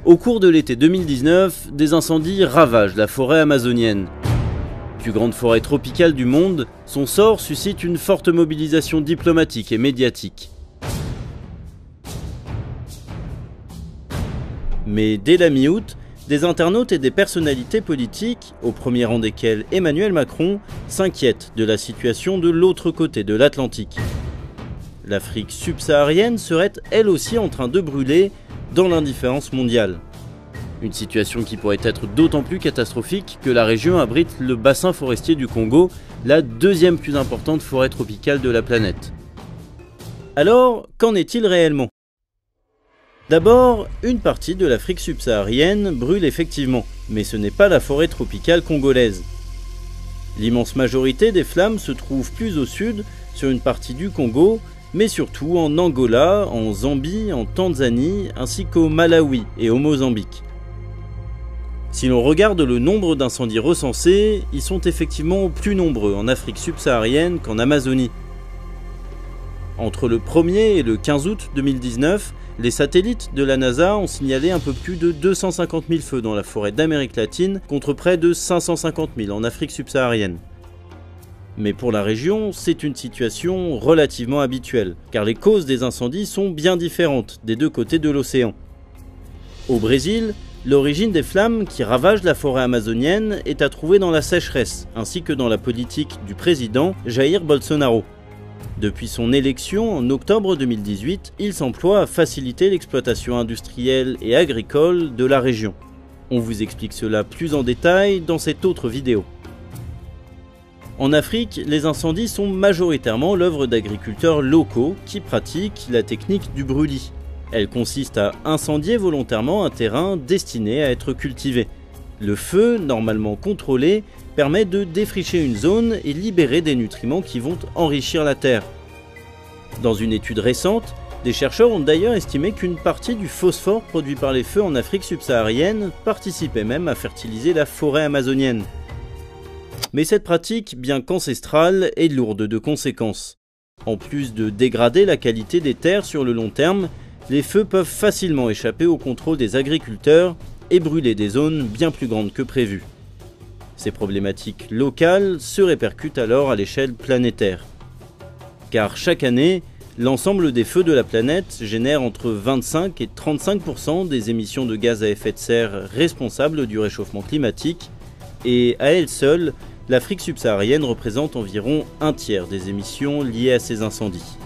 Au cours de l'été 2019, des incendies ravagent la forêt amazonienne. Plus grande forêt tropicale du monde, son sort suscite une forte mobilisation diplomatique et médiatique. Mais dès la mi-août, des internautes et des personnalités politiques, au premier rang desquels Emmanuel Macron, s'inquiètent de la situation de l'autre côté de l'Atlantique. L'Afrique subsaharienne serait elle aussi en train de brûler dans l'indifférence mondiale. Une situation qui pourrait être d'autant plus catastrophique que la région abrite le bassin forestier du Congo, la deuxième plus importante forêt tropicale de la planète. Alors, qu'en est-il réellement ? D'abord, une partie de l'Afrique subsaharienne brûle effectivement, mais ce n'est pas la forêt tropicale congolaise. L'immense majorité des flammes se trouve plus au sud, sur une partie du Congo, mais surtout en Angola, en Zambie, en Tanzanie, ainsi qu'au Malawi et au Mozambique. Si l'on regarde le nombre d'incendies recensés, ils sont effectivement plus nombreux en Afrique subsaharienne qu'en Amazonie. Entre le 1er et le 15 août 2019, les satellites de la NASA ont signalé un peu plus de 250 000 feux dans la forêt d'Amérique latine, contre près de 550 000 en Afrique subsaharienne. Mais pour la région, c'est une situation relativement habituelle, car les causes des incendies sont bien différentes des deux côtés de l'océan. Au Brésil, l'origine des flammes qui ravagent la forêt amazonienne est à trouver dans la sécheresse, ainsi que dans la politique du président Jair Bolsonaro. Depuis son élection en octobre 2018, il s'emploie à faciliter l'exploitation industrielle et agricole de la région. On vous explique cela plus en détail dans cette autre vidéo. En Afrique, les incendies sont majoritairement l'œuvre d'agriculteurs locaux qui pratiquent la technique du brûlis. Elle consiste à incendier volontairement un terrain destiné à être cultivé. Le feu, normalement contrôlé, permet de défricher une zone et libérer des nutriments qui vont enrichir la terre. Dans une étude récente, des chercheurs ont d'ailleurs estimé qu'une partie du phosphore produit par les feux en Afrique subsaharienne participait même à fertiliser la forêt amazonienne. Mais cette pratique, bien qu'ancestrale, est lourde de conséquences. En plus de dégrader la qualité des terres sur le long terme, les feux peuvent facilement échapper au contrôle des agriculteurs et brûler des zones bien plus grandes que prévu. Ces problématiques locales se répercutent alors à l'échelle planétaire. Car chaque année, l'ensemble des feux de la planète génère entre 25 et 35% des émissions de gaz à effet de serre responsables du réchauffement climatique, et à elle seule, l'Afrique subsaharienne représente environ un tiers des émissions liées à ces incendies.